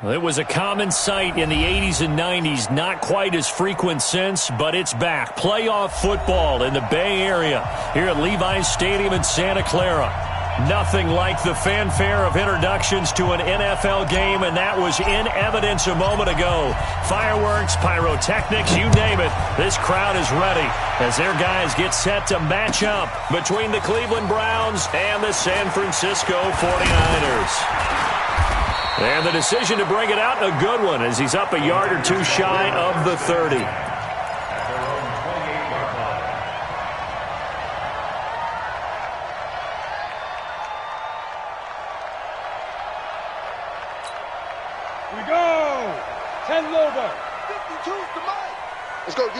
It was a common sight in the 80s and 90s, not quite as frequent since, but it's back. Playoff football in the Bay Area here at Levi's Stadium in Santa Clara. Nothing like the fanfare of introductions to an NFL game, and that was in evidence a moment ago. Fireworks, pyrotechnics, you name it. This crowd is ready as their guys get set to match up between the Cleveland Browns and the San Francisco 49ers. And the decision to bring it out, a good one, as he's up a yard or two shy of the 30. We go! 10 over. 52 to Mike. Let's go, D.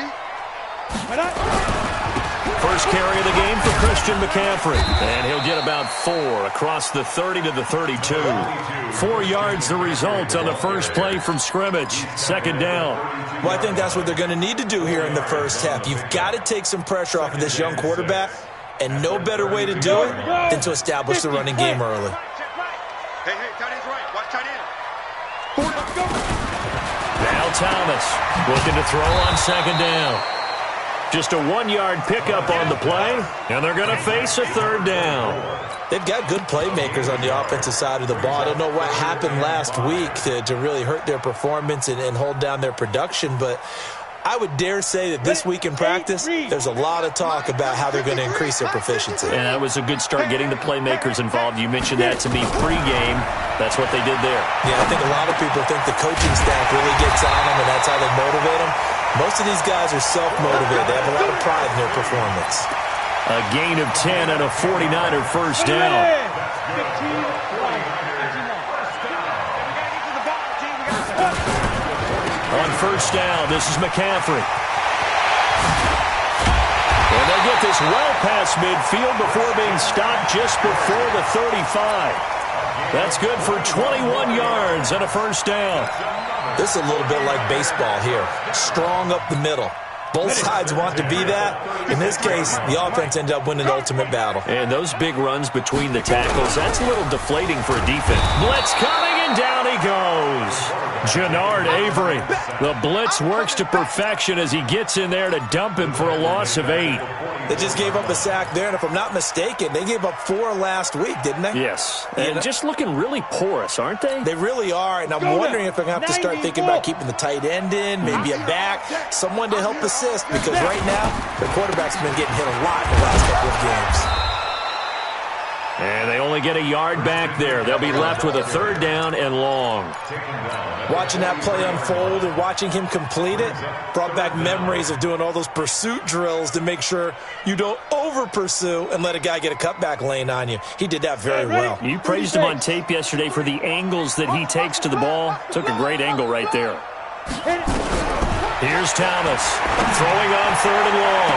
First carry of the game for Christian McCaffrey. And he'll get about 4 across the 30 to the 32. 4 yards the result on the first play from scrimmage. Second down. Well, I think that's what they're going to need to do here in the first half. You've got to take some pressure off of this young quarterback, and no better way to do it than to establish the running game early. Hey, tight end's right. Watch tight end. Now Thomas looking to throw on second down. Just a 1-yard pickup on the play, and they're going to face a third down. They've got good playmakers on the offensive side of the ball. I don't know what happened last week to really hurt their performance and hold down their production, but I would dare say that this week in practice, there's a lot of talk about how they're going to increase their proficiency. And that was a good start, getting the playmakers involved. You mentioned that to me pregame. That's what they did there. Yeah, I think a lot of people think the coaching staff really gets on them, and that's how they motivate them. Most of these guys are self-motivated. They have a lot of pride in their performance. A gain of 10 and a 49er first down. On first down, this is McCaffrey. And they get this well past midfield before being stopped just before the 35. That's good for 21 yards and a first down. This is a little bit like baseball here. Strong up the middle. Both sides want to be that. In this case, the offense ended up winning the ultimate battle. And those big runs between the tackles, that's a little deflating for a defense. Blitz coming, and down he goes. Jannard Avery. The blitz works to perfection as he gets in there to dump him for a loss of 8. They just gave up a sack there, and if I'm not mistaken, they gave up 4 last week, didn't they? Yes. And just looking really porous, aren't they? They really are, and I'm wondering if I'm going to have to start thinking about keeping the tight end in, maybe a back, someone to help assist, because right now, the quarterback's been getting hit a lot in the last couple of games. And they only get a yard back there. They'll be left with a third down and long. Watching that play unfold and watching him complete it brought back memories of doing all those pursuit drills to make sure you don't over-pursue and let a guy get a cutback lane on you. He did that very well. You praised him on tape yesterday for the angles that he takes to the ball. Took a great angle right there. Here's Thomas throwing on third and long.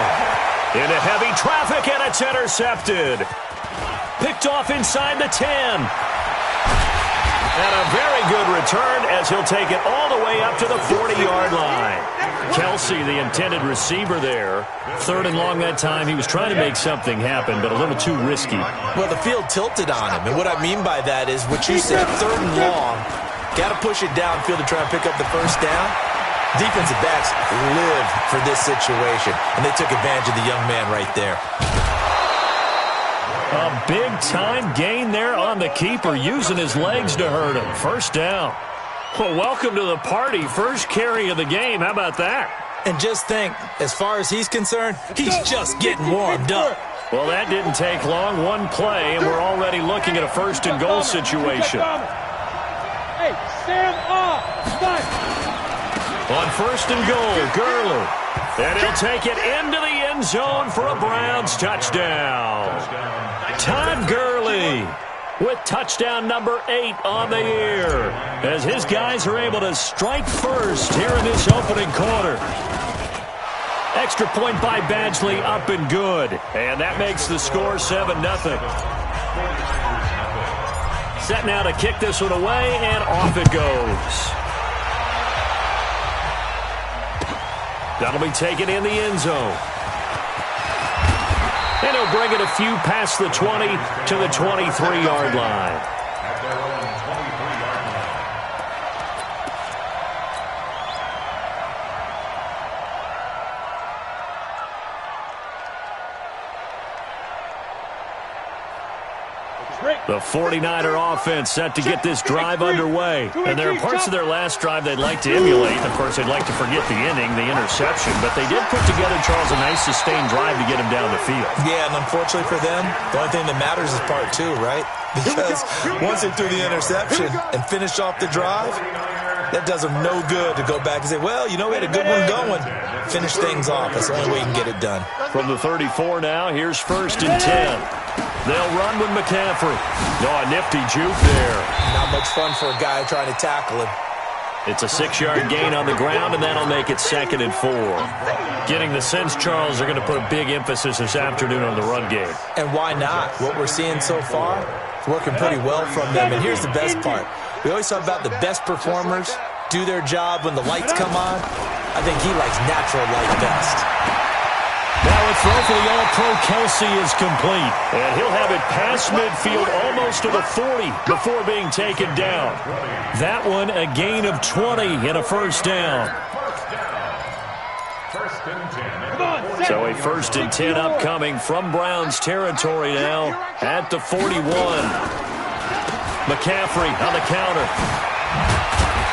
Into heavy traffic, and it's intercepted. Picked off inside the 10. And a very good return as he'll take it all the way up to the 40-yard line. Kelsey, the intended receiver there. Third and long that time. He was trying to make something happen, but a little too risky. Well, the field tilted on him. And what I mean by that is what you said, third and long. Got to push it downfield to try and pick up the first down. Defensive backs live for this situation, and they took advantage of the young man right there. A big-time gain there on the keeper, using his legs to hurt him. First down. Well, welcome to the party. First carry of the game. How about that? And just think, as far as he's concerned, he's just getting warmed up. Well, that didn't take long. One play, and we're already looking at a first-and-goal situation. Hey, stand up. On first and goal, Gurley. And he'll take it into the end zone for a Browns touchdown. Todd Gurley with touchdown number 8 on the year, as his guys are able to strike first here in this opening quarter. Extra point by Badgley, up and good. And that makes the score 7-0. Set now to kick this one away, and off it goes. That'll be taken in the end zone. And he'll bring it a few past the 20 to the 23-yard line. The 49er offense set to get this drive underway. And there are parts of their last drive they'd like to emulate. Of course, they'd like to forget the inning, the interception. But they did put together, Charles, a nice sustained drive to get him down the field. Yeah, and unfortunately for them, the only thing that matters is part two, right? Because once they threw the interception and finished off the drive, that does them no good to go back and say, well, you know, we had a good one going. Finish things off. That's the only way you can get it done. From the 34 now, here's 1st and 10. They'll run with McCaffrey. A nifty juke there. Not much fun for a guy trying to tackle him. It's a 6-yard gain on the ground, and that'll make it 2nd and 4. Getting the sense, Charles, they're going to put a big emphasis this afternoon on the run game. And why not? What we're seeing so far is working pretty well from them. And here's the best part. We always talk about the best performers do their job when the lights come on. I think he likes natural light best. Now a throw for the All-Pro Kelce is complete. And he'll have it past midfield almost to the 40 before being taken down. That one a gain of 20 and a 1st down. So a 1st and 10 upcoming from Browns territory now at the 41. McCaffrey on the counter.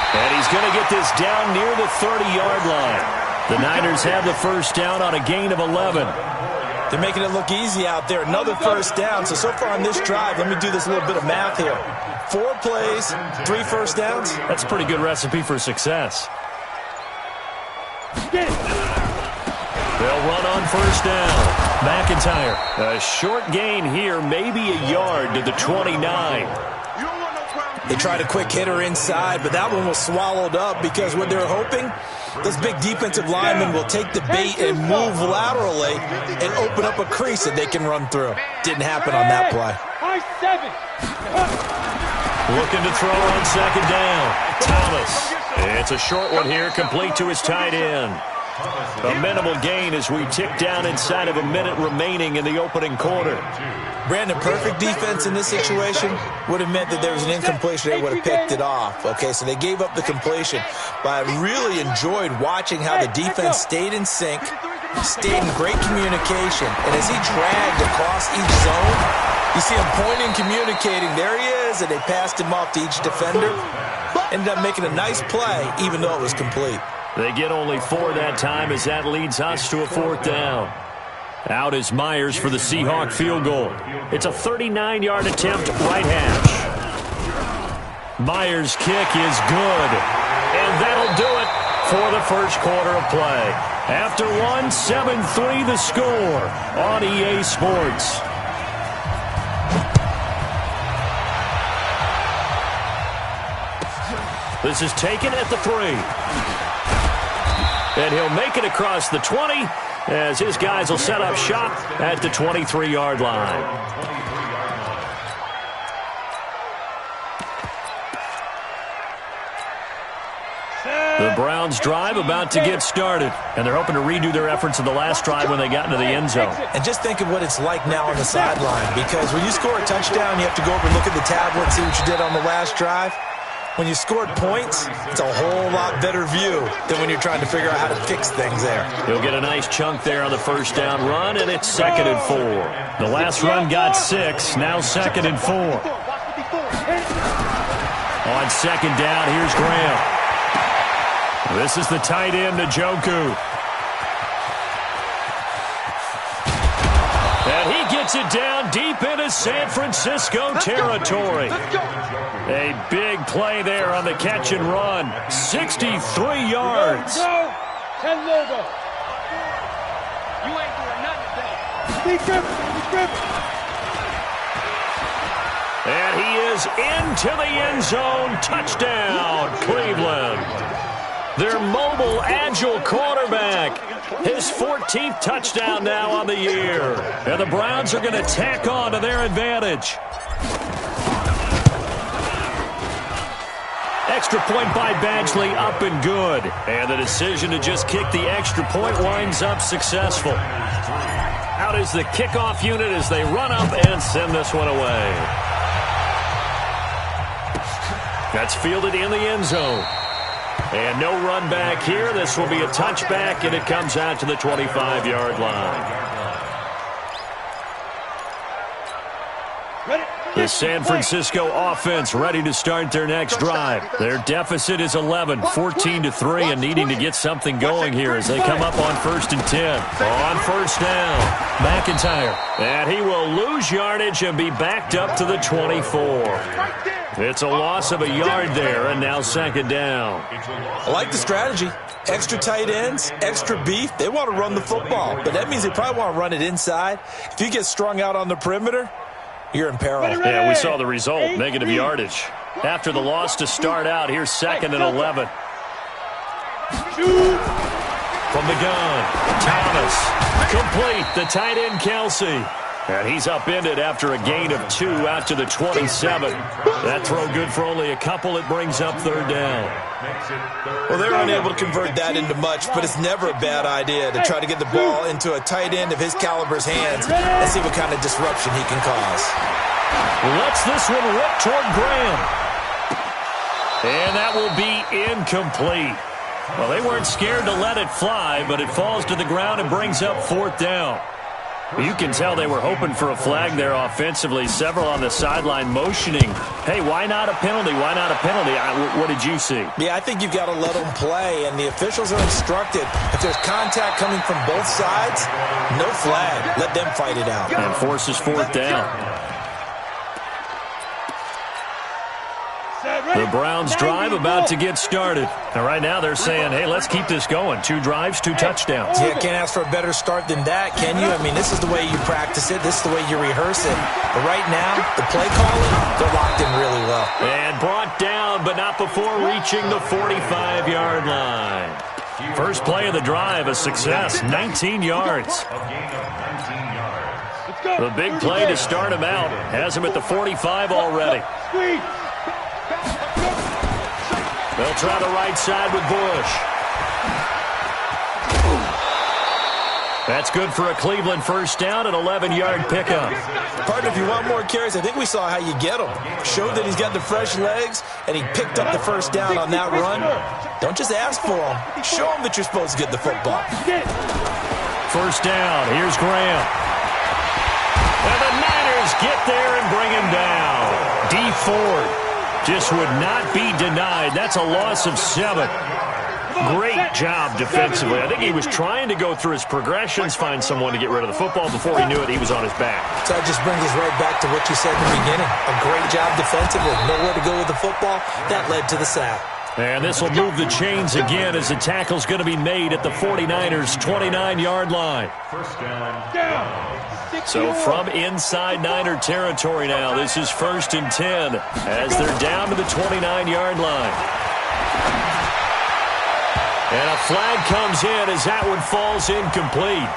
And he's going to get this down near the 30-yard line. The Niners have the 1st down on a gain of 11. They're making it look easy out there. Another 1st down. So far on this drive, let me do this little bit of math here. 4 plays, 3 1st downs. That's a pretty good recipe for success. They'll run on 1st down. McIntyre. A short gain here, maybe a yard to the 29. They tried a quick hitter inside, but that one was swallowed up because what they're hoping, those big defensive linemen will take the bait and move laterally and open up a crease that they can run through. Didn't happen on that play. Looking to throw on 2nd down. Thomas. It's a short one here, complete to his tight end. A minimal gain as we tick down inside of a minute remaining in the opening quarter. Brandon, perfect defense in this situation would have meant that there was an incompletion. They would have picked it off. Okay, so they gave up the completion. But I really enjoyed watching how the defense stayed in sync, stayed in great communication. And as he dragged across each zone, you see him pointing, communicating. There he is, and they passed him off to each defender. Ended up making a nice play, even though it was complete. They get only 4 that time as that leads us to a 4th down. Out is Myers for the Seahawk field goal. It's a 39-yard attempt, right hash. Myers' kick is good. And that'll do it for the 1st quarter of play. After 1, 7-3 the score on EA Sports. This is taken at the 3. And he'll make it across the 20 as his guys will set up shop at the 23-yard line. The Browns drive about to get started, and they're hoping to redo their efforts in the last drive when they got into the end zone. And just think of what it's like now on the sideline, because when you score a touchdown, you have to go over and look at the tablet and see what you did on the last drive. When you scored points, it's a whole lot better view than when you're trying to figure out how to fix things there. He'll get a nice chunk there on the 1st down run, and it's 2nd and 4. The last run got 6, now 2nd and 4. On 2nd down, here's Graham. This is the tight end, Njoku. And he gets it down deep into San Francisco territory. A big play there on the catch and run. 63 yards. 10 Lobo. You ain't doing nothing today. And he is into the end zone. Touchdown, Cleveland. Their mobile, agile quarterback. His 14th touchdown now on the year. And the Browns are going to tack on to their advantage. Extra point by Badgley, up and good. And the decision to just kick the extra point winds up successful. Out is the kickoff unit as they run up and send this one away. That's fielded in the end zone. And no run back here. This will be a touchback, and it comes out to the 25-yard line. Ready? The San Francisco offense ready to start their next drive. Their deficit is 11, 14-3, and needing to get something going here as they come up on 1st and 10. On first down, McIntyre. And he will lose yardage and be backed up to the 24. It's a loss of a yard there, and now 2nd down. I like the strategy. Extra tight ends, extra beef. They want to run the football, but that means they probably want to run it inside. If you get strung out on the perimeter, you're in peril. Yeah, we saw the result, negative yardage. After the loss to start out, here's 2nd and 11. From the gun, Thomas. Complete, the tight end, Kelsey. And he's upended after a gain of 2 out to the 27. That throw good for only a couple. It brings up 3rd down. Well, they're unable to convert that into much, but it's never a bad idea to try to get the ball into a tight end of his caliber's hands and see what kind of disruption he can cause. Lets this one rip toward Graham. And that will be incomplete. Well, they weren't scared to let it fly, but it falls to the ground and brings up 4th down. You can tell they were hoping for a flag there offensively. Several on the sideline motioning. Hey, why not a penalty? Why not a penalty? What did you see? Yeah, I think you've got to let them play, and the officials are instructed. If there's contact coming from both sides, no flag. Let them fight it out. And forces 4th down. The Browns drive about to get started. And right now they're saying, hey, let's keep this going. 2 drives, 2 touchdowns. Yeah, can't ask for a better start than that, can you? I mean, this is the way you practice it. This is the way you rehearse it. But right now, the play calling, they're locked in really well. And brought down, but not before reaching the 45-yard line. First play of the drive, a success, 19 yards. The big play to start him out has him at the 45 already. They'll try the right side with Bush. That's good for a Cleveland first down, an 11-yard pickup. Partner, if you want more carries, I think we saw how you get him. Showed that he's got the fresh legs, and he picked up the first down on that run. Don't just ask for him. Show him that you're supposed to get the football. First down. Here's Graham. And the Niners get there and bring him down. Dee Ford just would not be denied. That's a loss of 7. Great job defensively. I think he was trying to go through his progressions, find someone to get rid of the football. Before he knew it, he was on his back. So that just brings us right back to what you said in the beginning. A great job defensively. Nowhere to go with the football. That led to the sack. And this will move the chains again as the tackle's going to be made at the 49ers' 29-yard line. First down. So from inside Niner territory now, this is 1st and 10 as they're down to the 29-yard line. And a flag comes in as that one falls incomplete.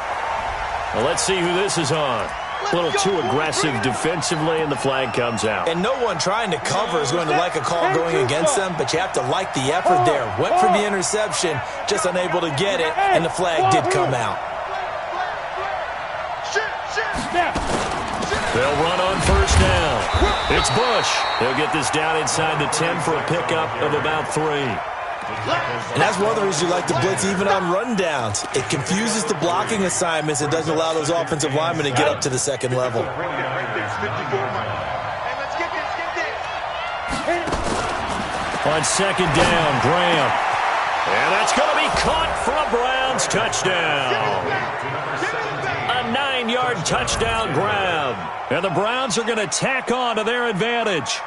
Well, let's see who this is on. A little too aggressive defensively, and the flag comes out. And no one trying to cover is going to like a call going against them, but you have to like the effort there. Went for the interception, just unable to get it, and the flag did come out. They'll run on first down. It's Bush. They'll get this down inside the 10 for a pickup of about 3. And that's one of the reasons you like to blitz even on rundowns. It confuses the blocking assignments. It doesn't allow those offensive linemen to get up to the second level. On second down, Graham. And that's going to be caught for a Browns touchdown. A 9-yard touchdown grab. And the Browns are going to tack on to their advantage.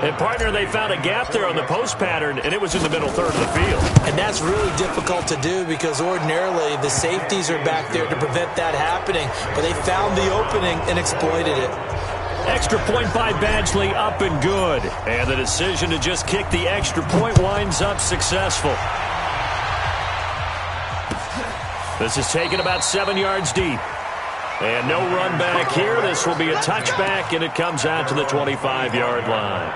And, partner, they found a gap there on the post pattern, and it was in the middle third of the field. And that's really difficult to do because ordinarily the safeties are back there to prevent that happening. But they found the opening and exploited it. Extra point by Badgley, up and good. And the decision to just kick the extra point winds up successful. This is taken about 7 yards deep. And no run back here. This will be a touchback, and it comes out to the 25-yard line.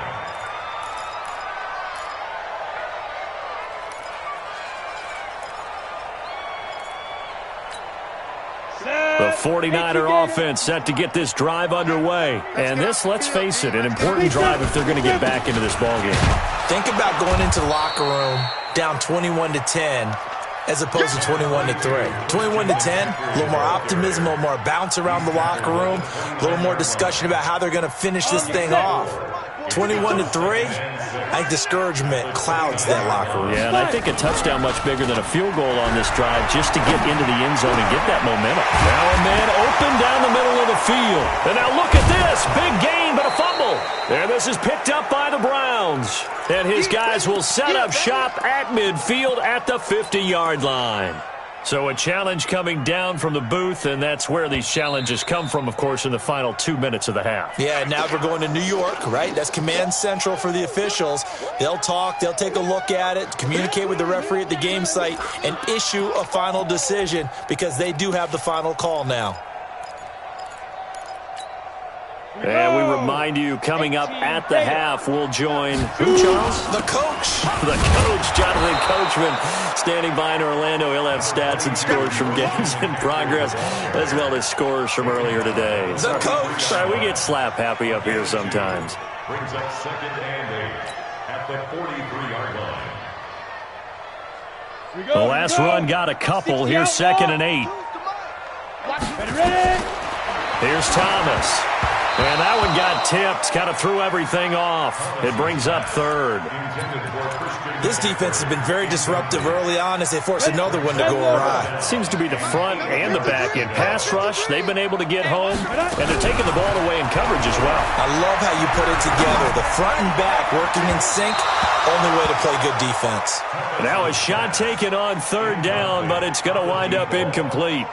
The 49er offense set to get this drive underway. And this, let's face it, an important drive if they're going to get back into this ballgame. Think about going into the locker room down 21-10. as opposed to 21-3. 21-10, a little more optimism, a little more bounce around the locker room, a little more discussion about how they're going to finish this thing off. 21-3, I think discouragement clouds that locker room. Yeah, and I think a touchdown much bigger than a field goal on this drive just to get into the end zone and get that momentum. Now a man open down the middle of the field. And now look at this. Big gain, but a fumble. And this is picked up by the Browns. And his guys will set up shop at midfield at the 50-yard line. So a challenge coming down from the booth, and that's where these challenges come from, of course, in the final 2 minutes of the half. Yeah, now we're going to New York, right? That's command central for the officials. They'll talk, they'll take a look at it, communicate with the referee at the game site, and issue a final decision because they do have the final call now. And we remind you, coming up at the half, we'll join who, Charles? The coach. The coach, Jonathan Coachman, standing by in Orlando. He'll have stats and scores from games in progress, as well as scores from earlier today. The coach. Sorry, we get slap happy up here sometimes. Brings up 2nd and 8 at the 43-yard line. The last run got a couple. Here's 2nd and 8. Here's Thomas. And that one got tipped, kind of threw everything off. It brings up 3rd. This defense has been very disruptive early on as they force another one to go awry. Seems to be the front and the back end. Pass rush, they've been able to get home, and they're taking the ball away in coverage as well. I love how you put it together. The front and back working in sync, only way to play good defense. Now a shot taken on 3rd down, but it's going to wind up incomplete.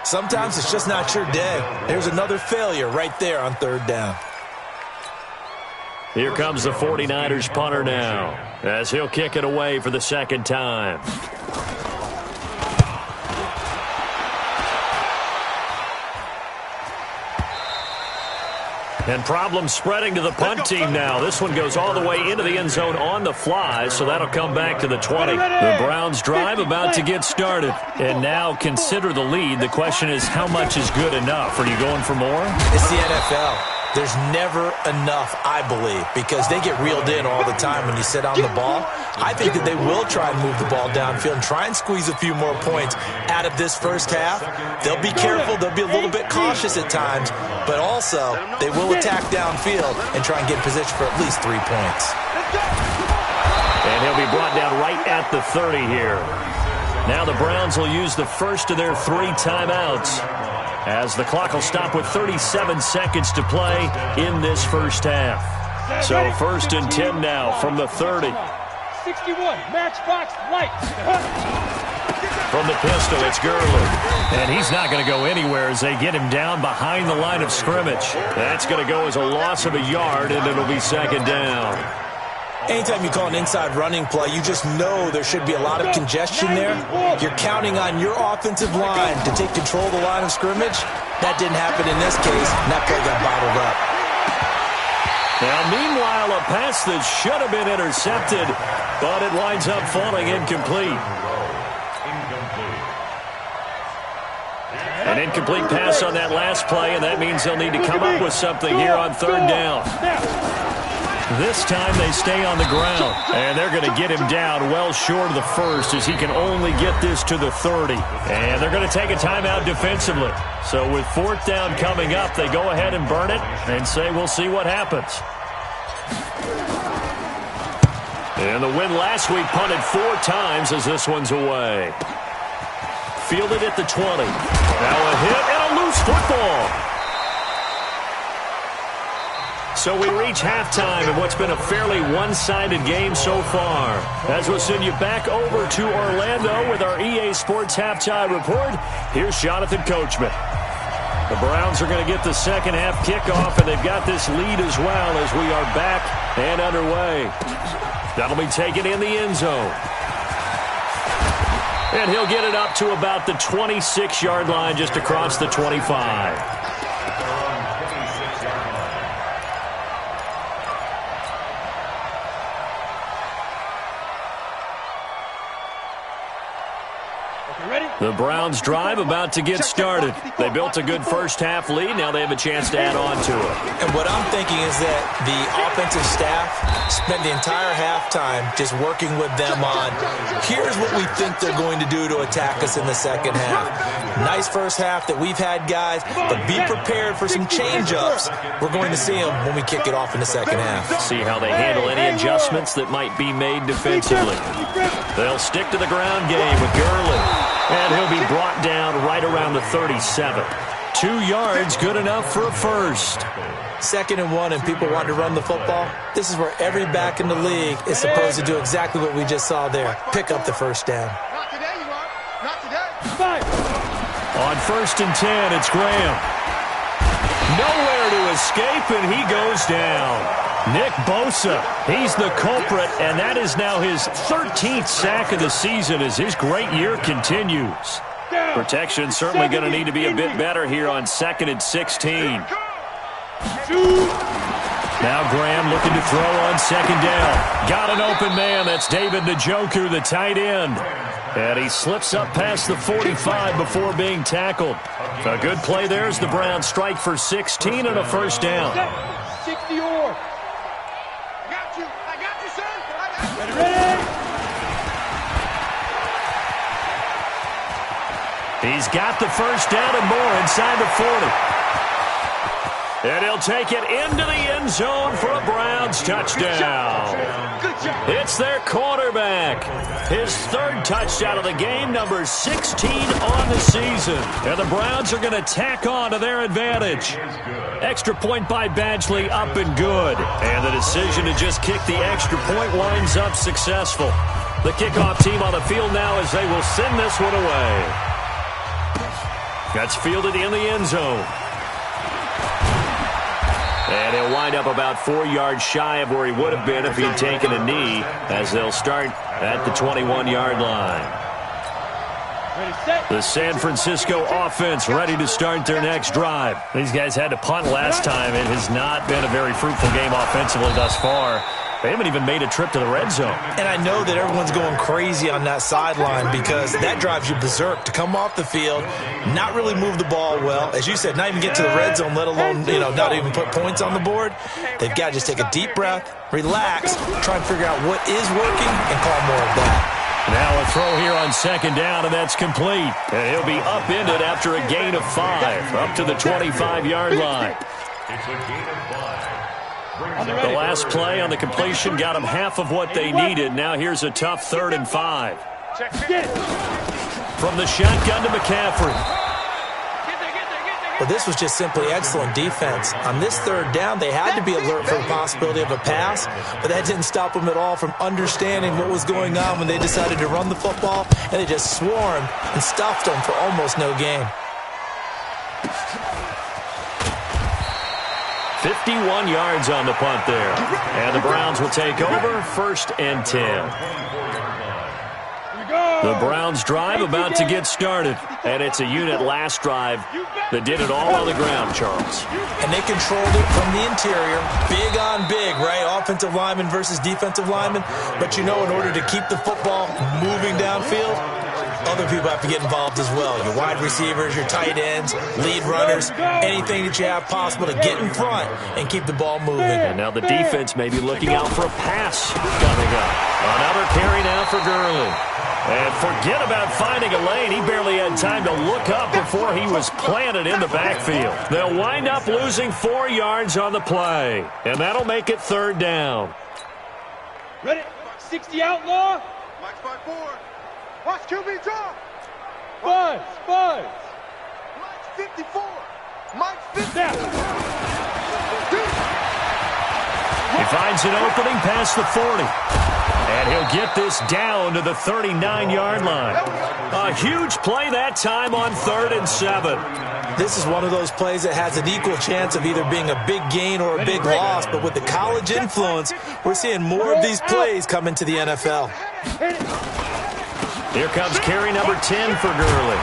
Sometimes it's just not your day. There's another failure right there on 3rd down. Here comes the 49ers punter now, as he'll kick it away for the 2nd time. And problems spreading to the punt team now. This one goes all the way into the end zone on the fly, so that'll come back to the 20. The Browns drive about to get started. And now consider the lead. The question is, how much is good enough? Are you going for more? It's the NFL. There's never enough, I believe, because they get reeled in all the time when you sit on the ball. I think that they will try and move the ball downfield and try and squeeze a few more points out of this first half. They'll be careful. They'll be a little bit cautious at times, but also they will attack downfield and try and get in position for at least 3 points. And he'll be brought down right at the 30 here. Now the Browns will use the first of their 3 timeouts, as the clock will stop with 37 seconds to play in this first half. So 1st and 10 now from the 30. 61, matchbox lights. From the pistol, it's Gurley. And he's not going to go anywhere as they get him down behind the line of scrimmage. That's going to go as a loss of a yard, and it'll be 2nd down. Anytime you call an inside running play, you just know there should be a lot of congestion there. You're counting on your offensive line to take control of the line of scrimmage. That didn't happen in this case, and that play got bottled up. Now, meanwhile, a pass that should have been intercepted, but it winds up falling incomplete. An incomplete pass on that last play, and that means they'll need to come up with something here on 3rd down. This time they stay on the ground, and they're going to get him down well short of the first as he can only get this to the 30. And they're going to take a timeout defensively. So with 4th down coming up, they go ahead and burn it and say we'll see what happens. And the win last week punted 4 times as this one's away. Fielded at the 20. Now a hit and a loose football. So we reach halftime in what's been a fairly one-sided game so far. As we'll send you back over to Orlando with our EA Sports Halftime Report, here's Jonathan Coachman. The Browns are going to get the 2nd half kickoff, and they've got this lead as well as we are back and underway. That'll be taken in the end zone. And he'll get it up to about the 26-yard line just across the 25. Ready? The Browns drive about to get started. They built a good first-half lead. Now they have a chance to add on to it. And what I'm thinking is that the offensive staff spent the entire halftime just working with them on, here's what we think they're going to do to attack us in the second half. Nice first half that we've had, guys, but be prepared for some change-ups. We're going to see them when we kick it off in the second half. See how they handle any adjustments that might be made defensively. They'll stick to the ground game with Gurley. And he'll be brought down right around the 37. 2 yards, good enough for a first. 2nd and 1, and people want to run the football. This is where every back in the league is supposed to do exactly what we just saw there. Pick up the first down. Not today, you are. Not today. On 1st and 10, it's Graham. Nowhere to escape, and he goes down. Nick Bosa, he's the culprit, and that is now his 13th sack of the season as his great year continues. Protection certainly going to need to be a bit better here on 2nd and 16. Now Graham looking to throw on 2nd down. Got an open man. That's David Njoku, the tight end. And he slips up past the 45 before being tackled. A good play there as the Browns strike for 16 and a first down. 60-or. Ready? He's got the first down and more inside the 40. And he'll take it into the end zone for a Browns touchdown. It's their quarterback. His 3rd touchdown of the game, number 16 on the season. And the Browns are going to tack on to their advantage. Extra point by Badgley, up and good. And the decision to just kick the extra point winds up successful. The kickoff team on the field now as they will send this one away. That's fielded in the end zone. And he'll wind up about 4 yards shy of where he would have been if he'd taken a knee, as they'll start at the 21-yard line. The San Francisco offense ready to start their next drive. These guys had to punt last time. It has not been a very fruitful game offensively thus far. They haven't even made a trip to the red zone. And I know that everyone's going crazy on that sideline because that drives you berserk to come off the field, not really move the ball well. As you said, not even get to the red zone, let alone, not even put points on the board. They've got to just take a deep breath, relax, try and figure out what is working, and call more of that. Now a throw here on 2nd down, and that's complete. And he'll be upended after a gain of 5, up to the 25-yard line. It's a gain of 5. The last play on the completion got them half of what they needed. Now here's a tough 3rd and 5. From the shotgun to McCaffrey. But this was just simply excellent defense. On this 3rd down, they had to be alert for the possibility of a pass, but that didn't stop them at all from understanding what was going on when they decided to run the football, and they just swarmed and stuffed them for almost no gain. 51 yards on the punt there. And the Browns will take over 1st and 10. The Browns drive about to get started. And it's a unit last drive that did it all on the ground, Charles. And they controlled it from the interior. Big on big, right? Offensive lineman versus defensive lineman. But in order to keep the football moving downfield, other people have to get involved as well. Your wide receivers, your tight ends, lead runners, anything that you have possible to get in front and keep the ball moving. And now the defense may be looking out for a pass coming up. Another carry now for Gurley. And forget about finding a lane. He barely had time to look up before he was planted in the backfield. They'll wind up losing 4 yards on the play. And that'll make it 3rd down. Ready? 60 outlaw. Mike's by 4. Watch QB draw. Buzz. Mike's 54. Mike's 50. He finds an opening past the 40. And he'll get this down to the 39-yard line. A huge play that time on 3rd and 7. This is one of those plays that has an equal chance of either being a big gain or a big loss. But with the college influence, we're seeing more of these plays come into the NFL. Here comes carry number 10 for Gurley.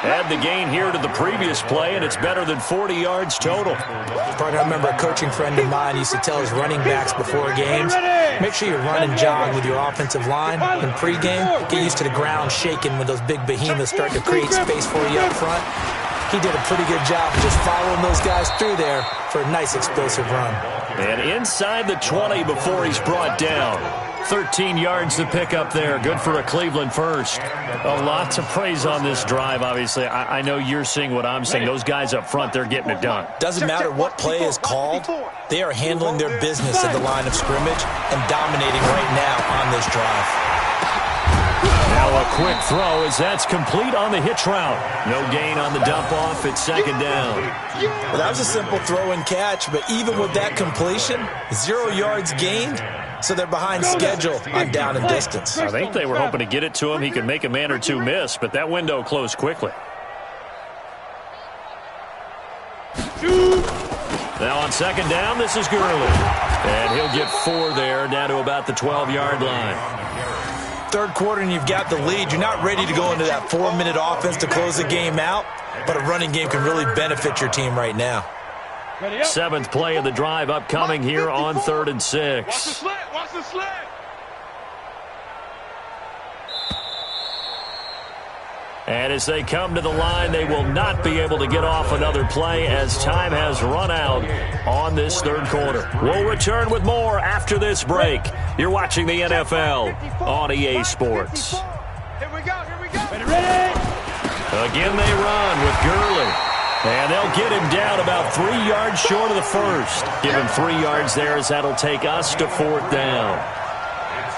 Add the gain here to the previous play, and it's better than 40 yards total. Partner, I remember a coaching friend of mine used to tell his running backs before games, make sure you run and jog with your offensive line in pregame. Get used to the ground shaking when those big behemoths start to create space for you up front. He did a pretty good job of just following those guys through there for a nice explosive run. And inside the 20 before he's brought down. 13 yards to pick up there. Good for a Cleveland first. Lots of praise on this drive, obviously. I know you're seeing what I'm saying. Those guys up front, they're getting it done. Doesn't matter what play is called. They are handling their business at the line of scrimmage and dominating right now on this drive. Now a quick throw as that's complete on the hitch route. No gain on the dump off. It's second down. Well, that was a simple throw and catch, but even with that completion, 0 yards gained. So they're behind schedule on down and distance. I think they were hoping to get it to him. He could make a man or two miss, but that window closed quickly. Now on second down, this is Gurley. And he'll get 4 there, down to about the 12-yard line. Third quarter and you've got the lead. You're not ready to go into that 4-minute offense to close the game out, but a running game can really benefit your team right now. 7th play of the drive upcoming here on 3rd and 6. Watch the slant. Watch the slant. And as they come to the line, they will not be able to get off another play as time has run out on this third quarter. We'll return with more after this break. You're watching the NFL on EA Sports. Here we go. Here we go. Ready. Again, they run with Gurley. And they'll get him down about 3 yards short of the first. Give him 3 yards there as that'll take us to 4th down.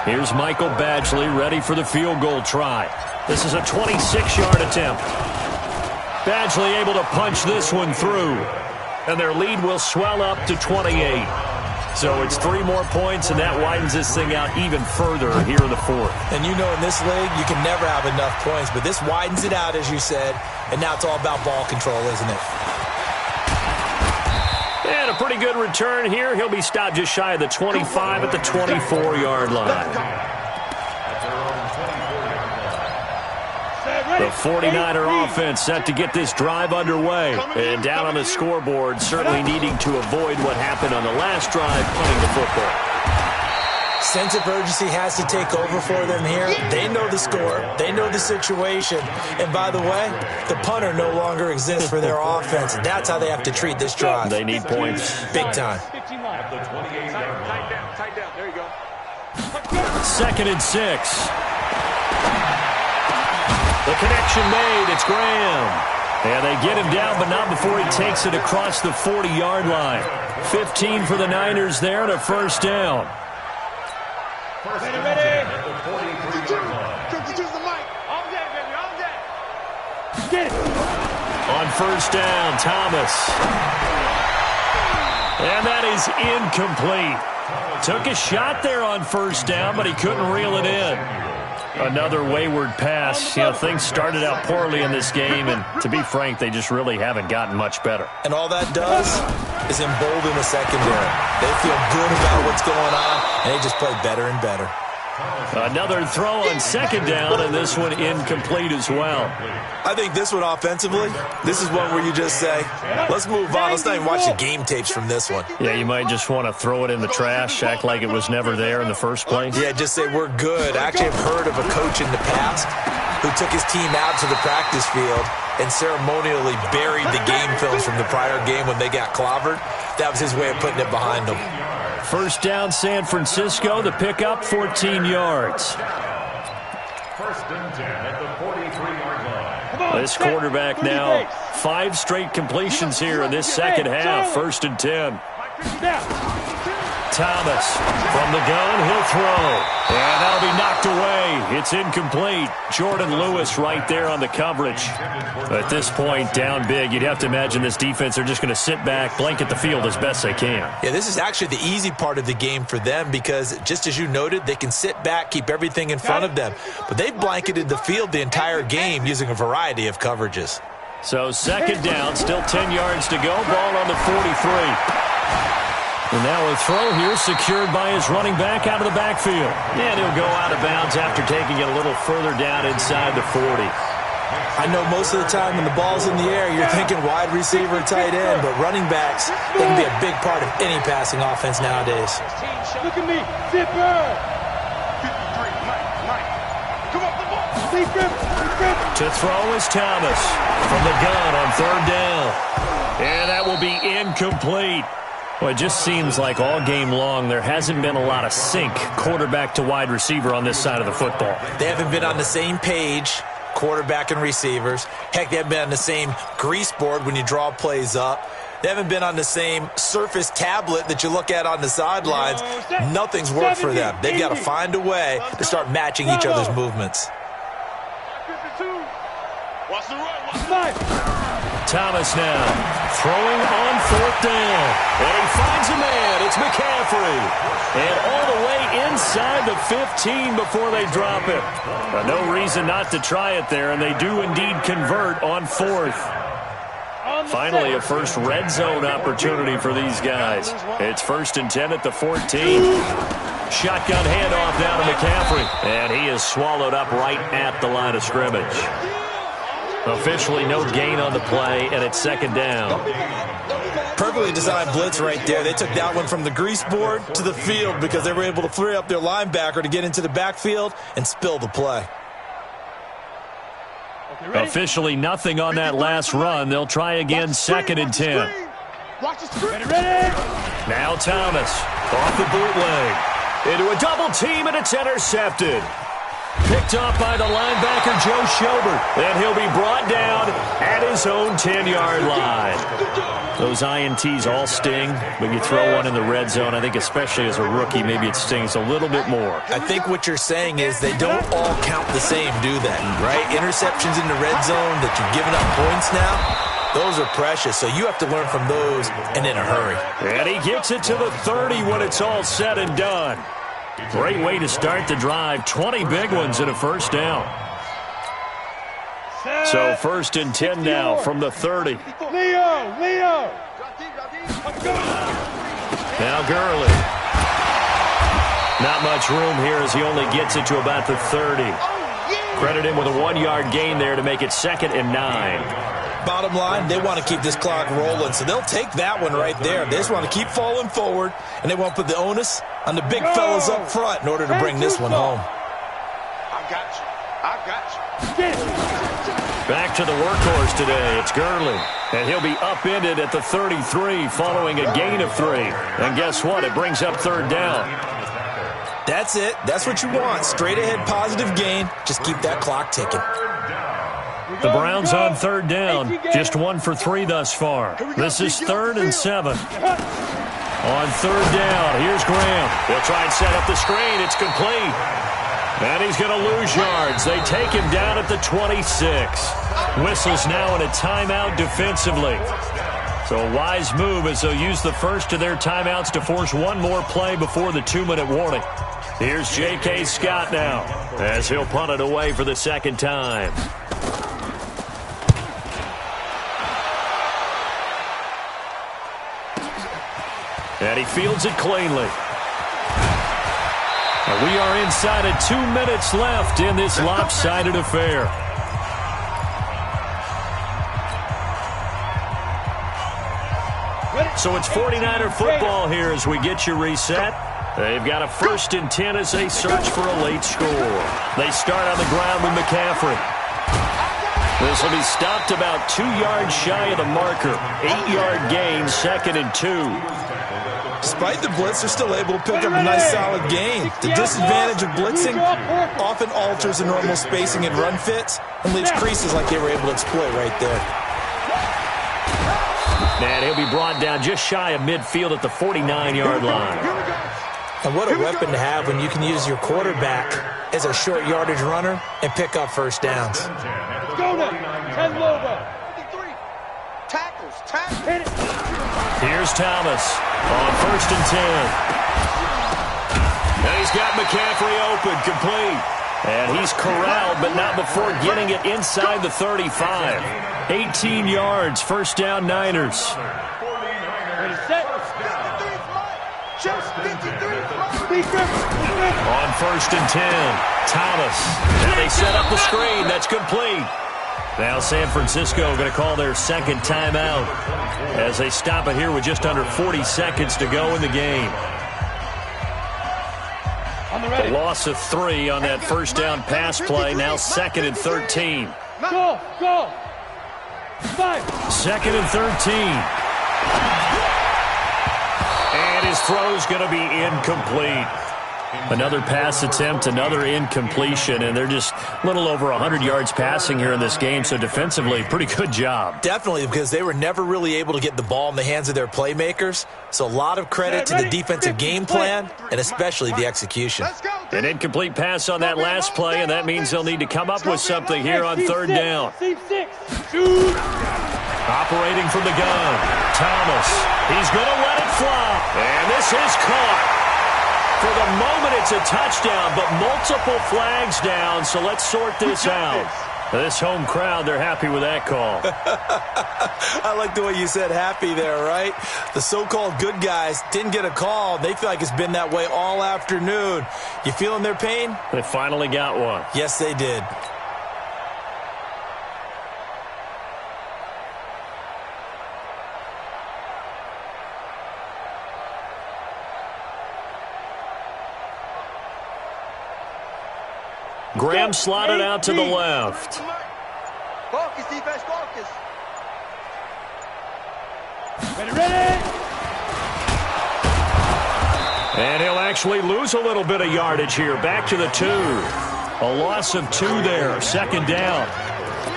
Here's Michael Badgley ready for the field goal try. This is a 26-yard attempt. Badgley able to punch this one through. And their lead will swell up to 28. So it's 3 more points, and that widens this thing out even further here in the 4th. And you know in this league, you can never have enough points, but this widens it out, as you said, and now it's all about ball control, isn't it? And a pretty good return here. He'll be stopped just shy of the 25 at the 24-yard line. The 49er offense set to get this drive underway. And down on the scoreboard, certainly needing to avoid what happened on the last drive, punting the football. Sense of urgency has to take over for them here. They know the score. They know the situation. And by the way, the punter no longer exists for their offense. That's how they have to treat this drive. They need points. Big time. Tight down. There you go. 2nd and 6. The connection made. It's Graham. And they get him down, but not before he takes it across the 40-yard line. 15 for the Niners there and a first down. Ready. 52's the mic. All day, baby. All day. Get it. On first down, Thomas. And that is incomplete. Took a shot there on first down, but he couldn't reel it in. Another wayward pass. You know, things started out poorly in this game, and to be frank, they just really haven't gotten much better. And all that does is embolden the secondary. They feel good about what's going on, and they just play better and better. Another throw on second down, and this one incomplete as well. I think this one offensively, this is one where you just say, let's move on. Let's not even watch the game tapes from this one. Yeah, you might just want to throw it in the trash, act like it was never there in the first place. Yeah, just say we're good. I actually have heard of a coach in the past who took his team out to the practice field and ceremonially buried the game films from the prior game when they got clobbered. That was his way of putting it behind them. First down, San Francisco. The pickup, 14 yards. First and 10 at the 43-yard line. This quarterback now, 5 straight completions here in this second half. First and 10. Thomas from the gun, he'll throw. And that'll be knocked away. It's incomplete. Jordan Lewis right there on the coverage. At this point, down big, you'd have to imagine this defense, they're just going to sit back, blanket the field as best they can. Yeah, this is actually the easy part of the game for them because, just as you noted, they can sit back, keep everything in front of them. But they've blanketed the field the entire game using a variety of coverages. So second down, still 10 yards to go. Ball on the 43. And now a throw here secured by his running back out of the backfield. And he'll go out of bounds after taking it a little further down inside the 40. I know most of the time when the ball's in the air, you're thinking wide receiver, tight end, but running backs, they can be a big part of any passing offense nowadays. Look at me. Zipper. 53, Come on. To throw is Thomas from the gun on third down. And that will be incomplete. Well, it just seems like all game long there hasn't been a lot of sync quarterback to wide receiver on this side of the football. They haven't been on the same page, quarterback and receivers. Heck, they haven't been on the same grease board when you draw plays up. They haven't been on the same Surface tablet that you look at on the sidelines. Nothing's worked for them. They've got to find a way to start matching each other's movements. Watch the run. Thomas now throwing on fourth down. And he finds a man. It's McCaffrey. And all the way inside the 15 before they drop it. No reason not to try it there, and they do indeed convert on fourth. Finally, a first red zone opportunity for these guys. It's 1st and 10 at the 14. Shotgun handoff now to McCaffrey. And he is swallowed up right at the line of scrimmage. Officially no gain on the play, and it's 2nd down. Perfectly designed blitz right there. They took that one from the grease board to the field because they were able to free up their linebacker to get into the backfield and spill the play. Officially nothing on that last run. They'll try again, 2nd and 10. Now Thomas off the bootleg. Into a double team, and it's intercepted. Picked up by the linebacker, Joe Schobert. And he'll be brought down at his own 10-yard line. Those INTs all sting, but you throw one in the red zone, I think especially as a rookie, maybe it stings a little bit more. I think what you're saying is they don't all count the same, do they? Right? Interceptions in the red zone that you've given up points now, those are precious. So you have to learn from those and in a hurry. And he gets it to the 30 when it's all said and done. Great way to start the drive. 20 big ones and a first down. So 1st and 10 now from the 30. Leo. Now Gurley. Not much room here as he only gets it to about the 30. Credit him with a 1-yard gain there to make it 2nd and 9. Bottom line, they want to keep this clock rolling, so they'll take that one right there. They just want to keep falling forward, and they want to put the onus on the big fellas up front in order to bring this one home. I got you. Back to the workhorse today. It's Gurley. And he'll be upended at the 33 following a gain of 3. And guess what? It brings up 3rd down. That's it. That's what you want. Straight ahead positive gain. Just keep that clock ticking. The Browns on 3rd down. Just 1 for 3 thus far. This is 3rd and 7. On 3rd down, here's Graham. He'll try and set up the screen. It's complete. And he's going to lose yards. They take him down at the 26. Whistles now in a timeout defensively. So a wise move as they'll use the first of their timeouts to force one more play before the 2-minute warning. Here's J.K. Scott now as he'll punt it away for the 2nd time. And he fields it cleanly. And we are inside of 2 minutes left in this lopsided affair. So it's 49er football here as we get you reset. They've got a 1st and 10 as they search for a late score. They start on the ground with McCaffrey. This will be stopped about 2 yards shy of the marker. 8-yard gain, 2nd and 2. Despite the blitz, they're still able to pick up a nice solid gain. The disadvantage of blitzing often alters the normal spacing and run fits and leaves creases like they were able to exploit right there. And he'll be brought down just shy of midfield at the 49-yard line. And what a weapon to have when you can use your quarterback as a short yardage runner and pick up first downs. Go now. 10 Lobo. 53. Tackles. Hit it. Here's Thomas on 1st and 10. And he's got McCaffrey open, complete. And he's corralled, but not before getting it inside the 35. 18 yards, first down Niners. On 1st and 10, Thomas. And they set up the screen. That's complete. Now San Francisco going to call their second timeout as they stop it here with just under 40 seconds to go in the game. A loss of 3 on that first down pass play. Now 2nd and 13. Go. 5. 2nd and 13. And his throw's going to be incomplete. Another pass attempt, another incompletion, and they're just a little over 100 yards passing here in this game, so defensively, pretty good job. Definitely, because they were never really able to get the ball in the hands of their playmakers, so a lot of credit to the defensive game plan and especially the execution. An incomplete pass on that last play, and that means they'll need to come up with something here on 3rd down. Operating from the gun, Thomas. He's going to let it fly, and this is caught. For the moment, it's a touchdown, but multiple flags down, so let's sort this out. This home crowd, they're happy with that call. I like the way you said happy there, right? The so-called good guys didn't get a call. They feel like it's been that way all afternoon. You feeling their pain? They finally got one. Yes, they did. Graham slotted out to the left. Focus, defense, focus. Ready. And he'll actually lose a little bit of yardage here. Back to the 2. A loss of 2 there. 2nd down.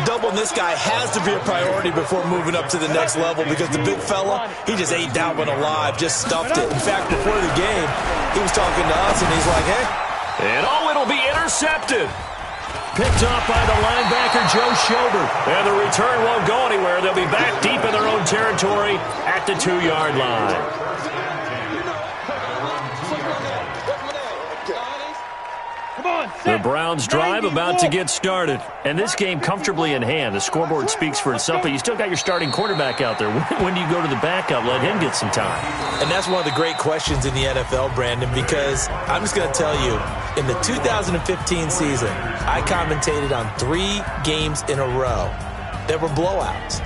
Doubling this guy has to be a priority before moving up to the next level because the big fella, he just ate that one alive, just stuffed it. In fact, before the game, he was talking to us, and he's like, hey. And it'll be intercepted. Picked off by the linebacker, Joe Schobert. And the return won't go anywhere. They'll be back deep in their own territory at the 2-yard line. The Browns drive about to get started. And this game comfortably in hand. The scoreboard speaks for itself, but you still got your starting quarterback out there. When do you go to the backup? Let him get some time. And that's one of the great questions in the NFL, Brandon, because I'm just going to tell you, in the 2015 season, I commentated on 3 games in a row that were blowouts.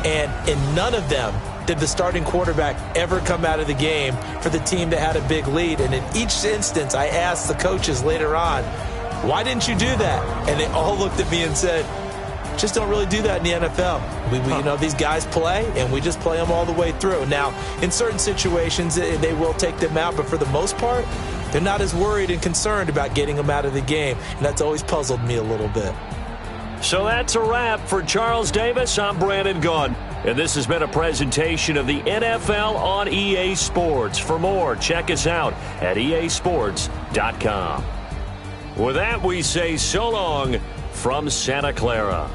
And in none of them did the starting quarterback ever come out of the game for the team that had a big lead. And in each instance, I asked the coaches later on, why didn't you do that? And they all looked at me and said, just don't really do that in the NFL. You know, these guys play, and we just play them all the way through. Now, in certain situations, they will take them out, but for the most part, they're not as worried and concerned about getting them out of the game, and that's always puzzled me a little bit. So that's a wrap for Charles Davis. I'm Brandon Gaudin, and this has been a presentation of the NFL on EA Sports. For more, check us out at easports.com. With that, we say so long from Santa Clara.